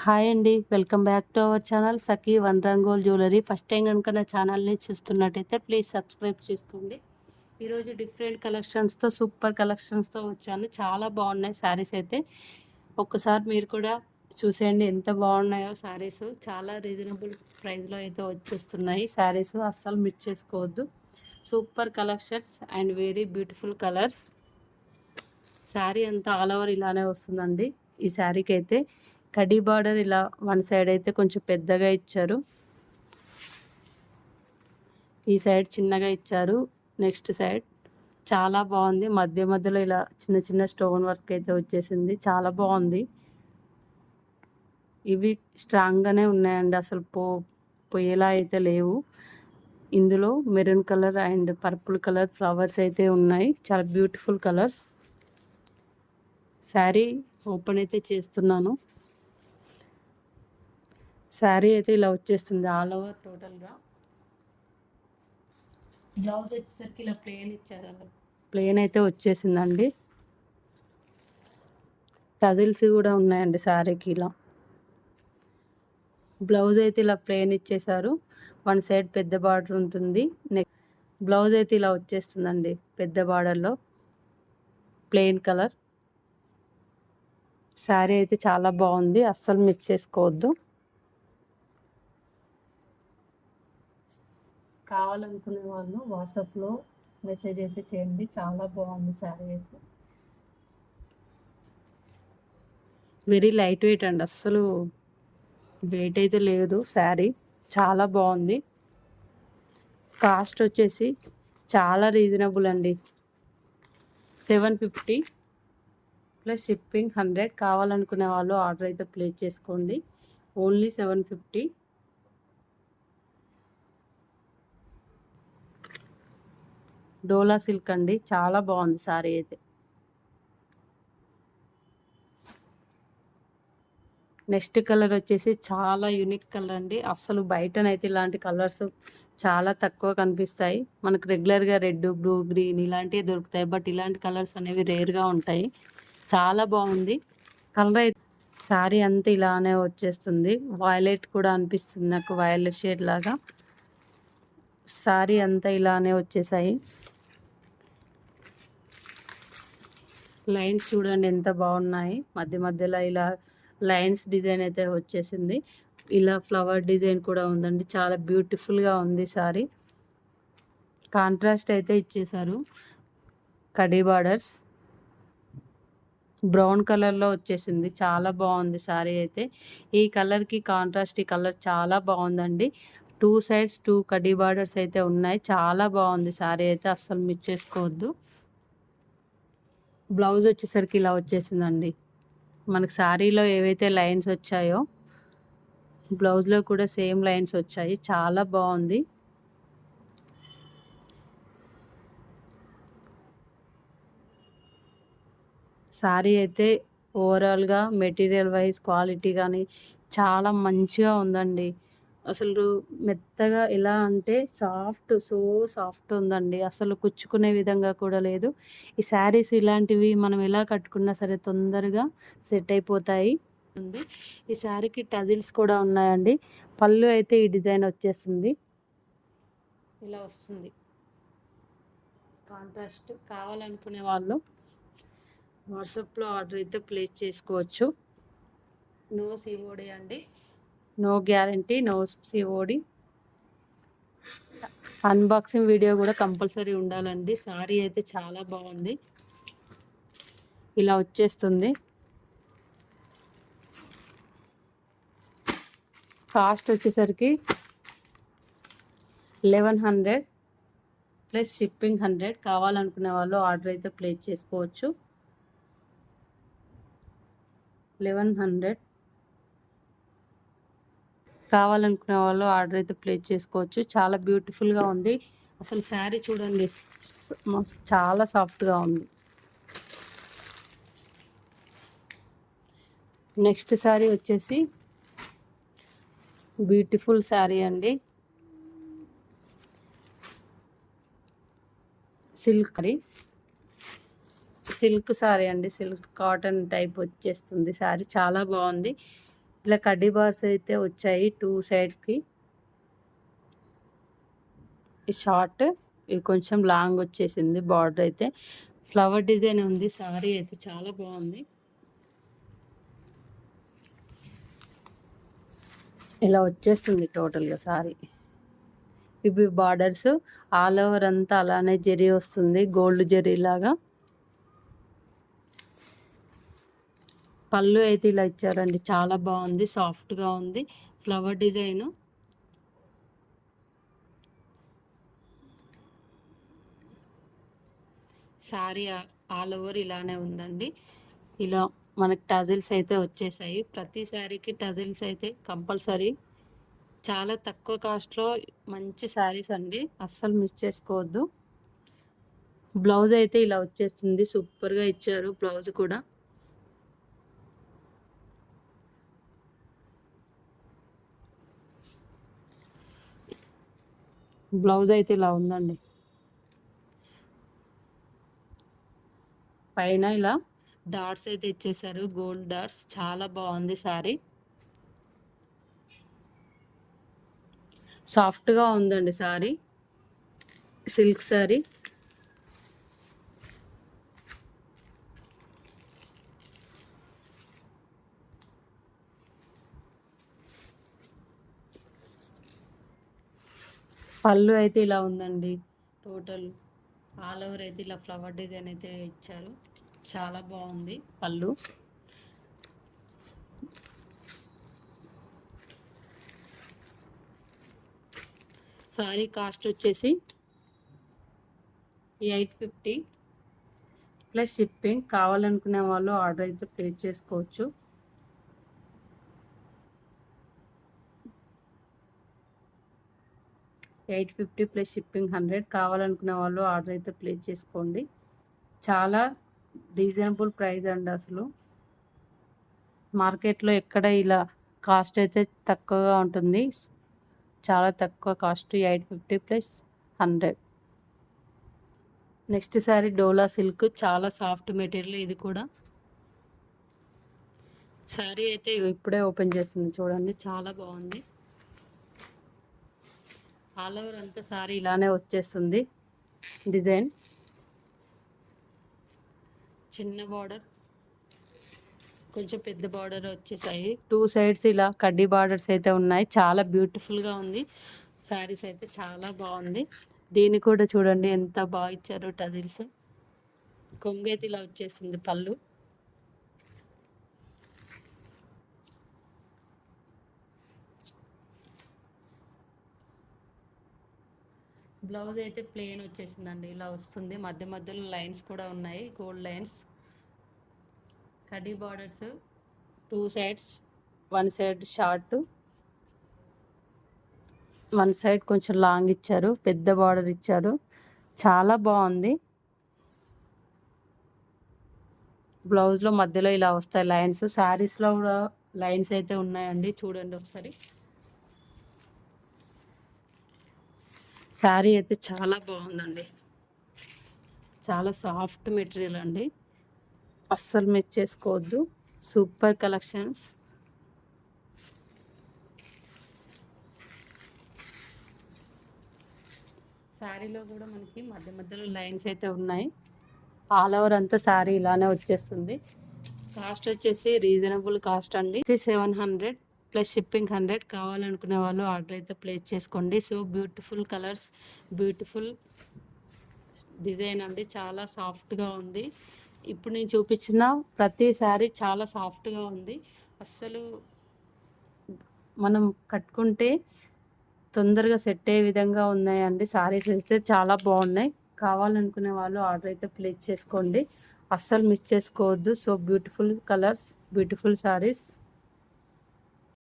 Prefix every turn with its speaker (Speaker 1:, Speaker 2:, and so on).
Speaker 1: Hi అండి. Welcome back to our channel Sakhi one rangoli jewellery. First time కనుక నా ఛానల్ని చూస్తున్నట్టయితే ప్లీజ్ సబ్స్క్రైబ్ చేసుకోండి. ఈరోజు డిఫరెంట్ కలెక్షన్స్తో సూపర్ కలెక్షన్స్తో వచ్చాను. చాలా బాగున్నాయి శారీస్ అయితే. ఒక్కసారి మీరు కూడా చూసేయండి ఎంత బాగున్నాయో శారీస్. చాలా రీజనబుల్ ప్రైస్లో అయితే వచ్చేస్తున్నాయి శారీస్. అస్సలు మిస్ చేసుకోవద్దు. Super collections and very beautiful colours. Sari అంతా ఆల్ ఓవర్ ఇలానే వస్తుందండి. ఈ శారీకి అయితే కడీ బార్డర్ ఇలా వన్ సైడ్ అయితే కొంచెం పెద్దగా ఇచ్చారు, ఈ సైడ్ చిన్నగా ఇచ్చారు. నెక్స్ట్ సైడ్ చాలా బాగుంది. మధ్య మధ్యలో ఇలా చిన్న చిన్న స్టోన్ వర్క్ అయితే వచ్చేసింది. చాలా బాగుంది. ఇవి స్ట్రాంగ్గానే ఉన్నాయండి, అసలు పోయేలా అయితే లేవు. ఇందులో maroon colour and purple colour flowers అయితే ఉన్నాయి. చాలా బ్యూటిఫుల్ కలర్స్. శారీ ఓపెన్ అయితే చేస్తున్నాను. శారీ అయితే ఇలా వచ్చేస్తుంది ఆల్ ఓవర్ టోటల్గా. బ్లౌజ్ వచ్చేసరికి ఇలా ప్లెయిన్ ఇచ్చారు, ప్లెయిన్ అయితే వచ్చేసిందండి. టజిల్స్ కూడా ఉన్నాయండి శారీకి. ఇలా బ్లౌజ్ అయితే ఇలా ప్లెయిన్ ఇచ్చేసారు. వన్ సైడ్ పెద్ద బార్డర్ ఉంటుంది. నెక్స్ట్ బ్లౌజ్ అయితే ఇలా వచ్చేస్తుందండి పెద్ద బార్డర్లో, ప్లెయిన్ కలర్. శారీ అయితే చాలా బాగుంది, అస్సలు మిస్ చేసుకోవద్దు. కావాలనుకునే వాళ్ళు వాట్సాప్లో మెసేజ్ అయితే చేయండి. చాలా బాగుంది శారీ అయితే. వెరీ లైట్ వెయిట్ అండి, అస్సలు వెయిట్ అయితే లేదు. శారీ చాలా బాగుంది. కాస్ట్ వచ్చేసి చాలా రీజనబుల్ అండి. 750 ప్లస్ షిప్పింగ్ 100. కావాలనుకునే వాళ్ళు ఆర్డర్ అయితే ప్లేస్ చేసుకోండి. ఓన్లీ 750. డోలా సిల్క్ అండి, చాలా బాగుంది శారీ అయితే. నెక్స్ట్ కలర్ వచ్చేసి చాలా యూనిక్ కలర్ అండి. అసలు బయటనైతే ఇలాంటి కలర్స్ చాలా తక్కువ కనిపిస్తాయి. మనకు రెగ్యులర్గా రెడ్, బ్లూ, గ్రీన్ ఇలాంటివి దొరుకుతాయి. బట్ ఇలాంటి కలర్స్ అనేవి రేర్గా ఉంటాయి. చాలా బాగుంది కలర్ అయితే. శారీ అంతా ఇలానే వచ్చేస్తుంది. వైలెట్ కూడా అనిపిస్తుంది నాకు, వైలెట్ షేడ్ లాగా. శారీ అంతా ఇలానే వచ్చేసాయి. లైన్స్ చూడండి ఎంత బాగున్నాయి. మధ్య మధ్యలో ఇలా లైన్స్ డిజైన్ అయితే వచ్చేసింది. ఇలా ఫ్లవర్ డిజైన్ కూడా ఉందండి. చాలా బ్యూటిఫుల్గా ఉంది శారీ. కాంట్రాస్ట్ అయితే ఇచ్చేసారు. కడీ బార్డర్స్ బ్రౌన్ కలర్లో వచ్చేసింది. చాలా బాగుంది శారీ అయితే. ఈ కలర్కి కాంట్రాస్ట్ ఈ కలర్ చాలా బాగుందండి. 2 సైడ్స్ 2 కడీ బార్డర్స్ అయితే ఉన్నాయి. చాలా బాగుంది శారీ అయితే, అస్సలు మిస్ చేసుకోవద్దు. బ్లౌజ్ వచ్చేసరికి ఇలా వచ్చేసిందండి. మనకు శారీలో ఏవైతే లైన్స్ వచ్చాయో బ్లౌజ్లో కూడా సేమ్ లైన్స్ వచ్చాయి. చాలా బాగుంది. శారీ అయితే ఓవరాల్గా మెటీరియల్ వైజ్ క్వాలిటీ కానీ చాలా మంచిగా ఉందండి. అసలు మెత్తగా ఎలా అంటే సాఫ్ట్, సో సాఫ్ట్ ఉందండి. అసలు కుచ్చుకునే విధంగా కూడా లేదు. ఈ శారీస్ ఇలాంటివి మనం ఎలా కట్టుకున్నా సరే తొందరగా సెట్ అయిపోతాయి. ఈ శారీకి టజిల్స్ కూడా ఉన్నాయండి. పళ్ళు అయితే ఈ డిజైన్ వచ్చేస్తుంది, ఇలా వస్తుంది కాంట్రాస్ట్. కావాలనుకునే వాళ్ళు వాట్సాప్లో ఆర్డర్ అయితే ప్లేస్ చేసుకోవచ్చు. నో సిఓడి అండి, no guarantee, no COD. Unboxing video కూడా కంపల్సరీ ఉండాలండి. శారీ అయితే చాలా బాగుంది, ఇలా వచ్చేస్తుంది. కాస్ట్ వచ్చేసరికి 1100 ప్లస్ షిప్పింగ్ 100. కావాలనుకునే వాళ్ళు ఆర్డర్ అయితే ప్లేస్ చేసుకోవచ్చు. 1100 కావాలనుకునే వాళ్ళు ఆర్డర్ అయితే ప్లేస్ చేసుకోవచ్చు. చాలా బ్యూటిఫుల్గా ఉంది. అసలు శారీ చూడండి, చాలా సాఫ్ట్గా ఉంది. నెక్స్ట్ శారీ వచ్చేసి బ్యూటిఫుల్ శారీ అండి. సిల్క్ శారీ అండి, సిల్క్ కాటన్ టైప్ వచ్చేస్తుంది శారీ. చాలా బాగుంది. ఇలా కడ్డీ బార్స్ అయితే వచ్చాయి 2 సైడ్స్కి. ఈ షార్ట్, ఇది కొంచెం లాంగ్ వచ్చేసింది. బార్డర్ అయితే ఫ్లవర్ డిజైన్ ఉంది. సారీ అయితే చాలా బాగుంది. ఇలా వచ్చేస్తుంది టోటల్గా సారీ. ఇవి బార్డర్స్ ఆల్ ఓవర్ అంతా అలానే జరీ వస్తుంది, గోల్డ్ జరీ లాగా. పళ్ళు అయితే ఇలా ఇచ్చారండి, చాలా బాగుంది, సాఫ్ట్గా ఉంది. Flower design. Sari all over ఇలానే ఉందండి. ఇలా మనకి టజిల్స్ అయితే వచ్చేసాయి. ప్రతి శారీకి టజిల్స్ అయితే కంపల్సరీ. చాలా తక్కువ కాస్ట్లో మంచి శారీస్ అండి, అస్సలు మిస్ చేసుకోవద్దు. బ్లౌజ్ అయితే ఇలా వచ్చేస్తుంది, సూపర్గా ఇచ్చారు బ్లౌజ్ కూడా. బ్లౌజ్ అయితే ఇలా ఉందండి. పైన ఇలా డాట్స్ అయితే ఇచ్చేసారు, గోల్డ్ డాట్స్. చాలా బాగుంది శారీ, సాఫ్ట్గా ఉందండి శారీ, సిల్క్ శారీ. పళ్ళు అయితే ఇలా ఉందండి. టోటల్ ఆల్ ఓవర్ అయితే ఇలా ఫ్లవర్ డిజైన్ అయితే ఇచ్చారు, చాలా బాగుంది పళ్ళు. సారీ కాస్ట్ వచ్చేసి 850 ప్లస్ షిప్పింగ్. కావాలనుకునే వాళ్ళు ఆర్డర్ అయితే ప్లేస్ చేసుకోవచ్చు. $850 ప్లస్ షిప్పింగ్ 100. కావాలనుకునే వాళ్ళు ఆర్డర్ అయితే ప్లేస్ చేసుకోండి. చాలా రీజనబుల్ ప్రైస్ అండి. అసలు మార్కెట్లో ఎక్కడ ఇలా కాస్ట్ అయితే తక్కువగా ఉంటుంది, చాలా తక్కువ కాస్ట్. 850 ప్లస్ 100. నెక్స్ట్ శారీ డోలా సిల్క్, చాలా సాఫ్ట్ మెటీరియల్ ఇది కూడా. శారీ అయితే ఇప్పుడే ఓపెన్ చేస్తుంది చూడండి, చాలా బాగుంది. ఆల్ ఓవర్ అంతా శారీ ఇలానే వచ్చేస్తుంది డిజైన్. చిన్న బార్డర్, కొంచెం పెద్ద బార్డర్ వచ్చేసాయి. 2 సైడ్స్ ఇలా కడ్డీ బార్డర్స్ అయితే ఉన్నాయి. చాలా బ్యూటిఫుల్గా ఉంది శారీస్ అయితే, చాలా బాగుంది. దీన్ని కూడా చూడండి ఎంత బాగా ఇచ్చారు టజిల్స్. కొంగు అయితే ఇలా వచ్చేసింది. పళ్ళు బ్లౌజ్ అయితే ప్లెయిన్ వచ్చేసిందండి, ఇలా వస్తుంది. మధ్య మధ్యలో లైన్స్ కూడా ఉన్నాయి, గోల్డ్ లైన్స్. కడ్డీ borders 2 sides, 1 side short, 1 side కొంచెం లాంగ్ ఇచ్చారు, పెద్ద బార్డర్ ఇచ్చారు, చాలా బాగుంది. బ్లౌజ్లో మధ్యలో ఇలా వస్తాయి లైన్స్. శారీస్లో కూడా లైన్స్ అయితే ఉన్నాయండి, చూడండి ఒకసారి. శారీ అయితే చాలా బాగుందండి, చాలా సాఫ్ట్ మెటీరియల్ అండి, అస్సలు మిస్ చేసుకోవద్దు. Super collections. శారీలో కూడా మనకి మధ్య మధ్యలో లైన్స్ అయితే ఉన్నాయి. ఆల్ ఓవర్ అంతా శారీ ఇలానే వచ్చేస్తుంది. కాస్ట్ వచ్చేసి రీజనబుల్ కాస్ట్ అండి, 700 ప్లస్ షిప్పింగ్ 100. కావాలనుకునే వాళ్ళు ఆర్డర్ అయితే ప్లేస్ చేసుకోండి. So beautiful colours, beautiful design అండి, చాలా సాఫ్ట్గా ఉంది. ఇప్పుడు నేను చూపించిన ప్రతి శారీ చాలా సాఫ్ట్గా ఉంది. అస్సలు మనం కట్టుకుంటే తొందరగా సెట్ అయ్యే విధంగా ఉన్నాయండి. శారీస్ అయితే చాలా బాగున్నాయి. కావాలనుకునే వాళ్ళు ఆర్డర్ అయితే ప్లేస్ చేసుకోండి, అస్సలు మిస్ చేసుకోవద్దు. So beautiful colours, beautiful saris.